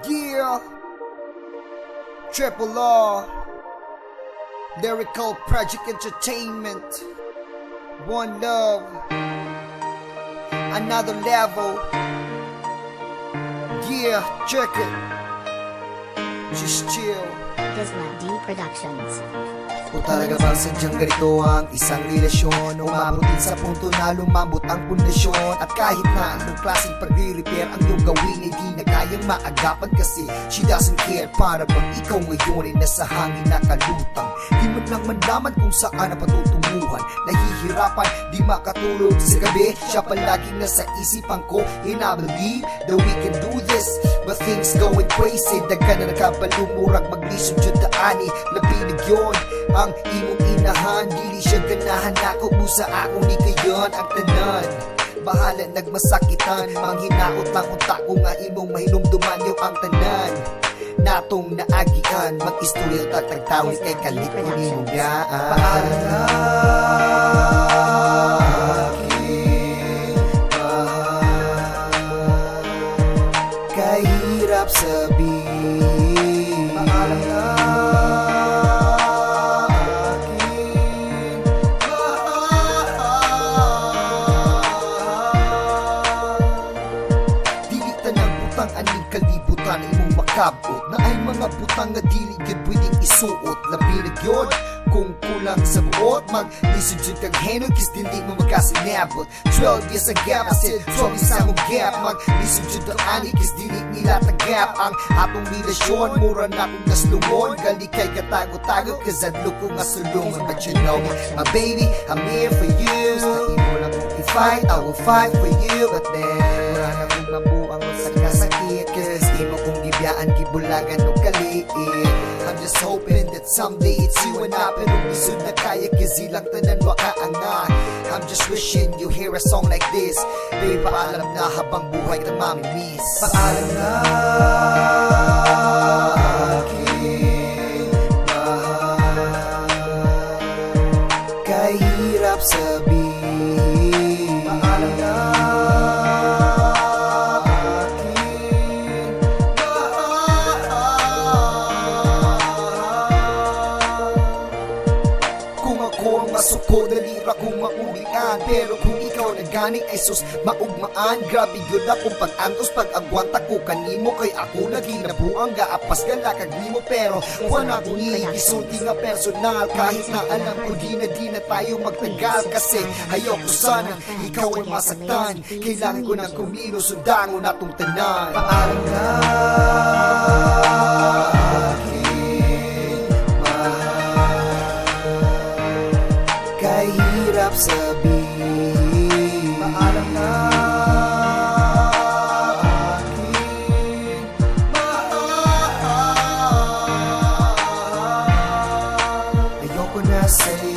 Yeah, Triple R, Lyrical Project Entertainment, One Love, Another Level. Yeah, check it. Just chill. Gizla D Productions. O talaga bang sadyang ganito ang isang relasyon? Umabot din sa punto na lumambot ang pundasyon. At kahit na anong klaseng pagre-repair ang iyong gawin, ay di na kayang maagapan kasi she doesn't care. Para bang ikaw ngayon ay nasa hangin nakalutang, di mo lang manlaman kung saan na patutunguhan. Nahihirapan, di makatulog sa gabi, siya palaging nasa isipan ko. And I believe that we can do this, but things going crazy. Daga na nakabalumurag maglisod yun daani. Labinig yun ang imong inahan, dili siya ganahan. Ako busa akong ni kayon ang tanan. Bahala nagmasakitan, manghinaot lang unta ko nga imong mahinumduman yung ang tanan. Natong naagian, mag-istorya tatagtawin kay kalit ko ni mong gaan. Paalam na aking mahal, kahirap sabihin. Paalam na aning kalibutan imong makabot na ay mga butang nga dili gyud pwedeng isuot. Labi na gyud kung kulang sa buot, mag-lisod yun kag henod kis dili mo magkasinabot. 12 years ang gap, I said 12 years ang gap, mag-lisod yun ang ani kis dili nila tagap. Ang atong relasyon mura na kong naslungon, gali kay katago-tago kazadlo ko nga sulungan. But you know my baby, I'm here for you. Sa imo lang kung i-fight, I will fight for you. But then mura na kong mabuang sa kasakit, cause di mo kong gibiyaan, gibulagan o kaliit. I'm just hoping that someday it's you and I, pero isod na kaya kasi lang tanan makaanga. I'm just wishing you hear a song like this, babe, paalam na habang buhay ka mamimiss. Paalam na aking mahal, kahirap sabihin. Paalam na masuko, dalira kong maulian. Pero kung ikaw na gani ay sus maugmaan. Grabe yun akong pag-antos, pag-agwanta ko kanimo. Kay ako lagi nabuang gaapas galakag nimo. Pero wala ko ni isulti nga personal, kahit na alam ko di na tayo magtagal. Kasi ayoko sana ikaw ay masaktan. Kailangan ko ng kumilo, sundango na tong tanan. Paalam na kahirap sabihin. Paalam na aking mahal, ayoko na sa'yo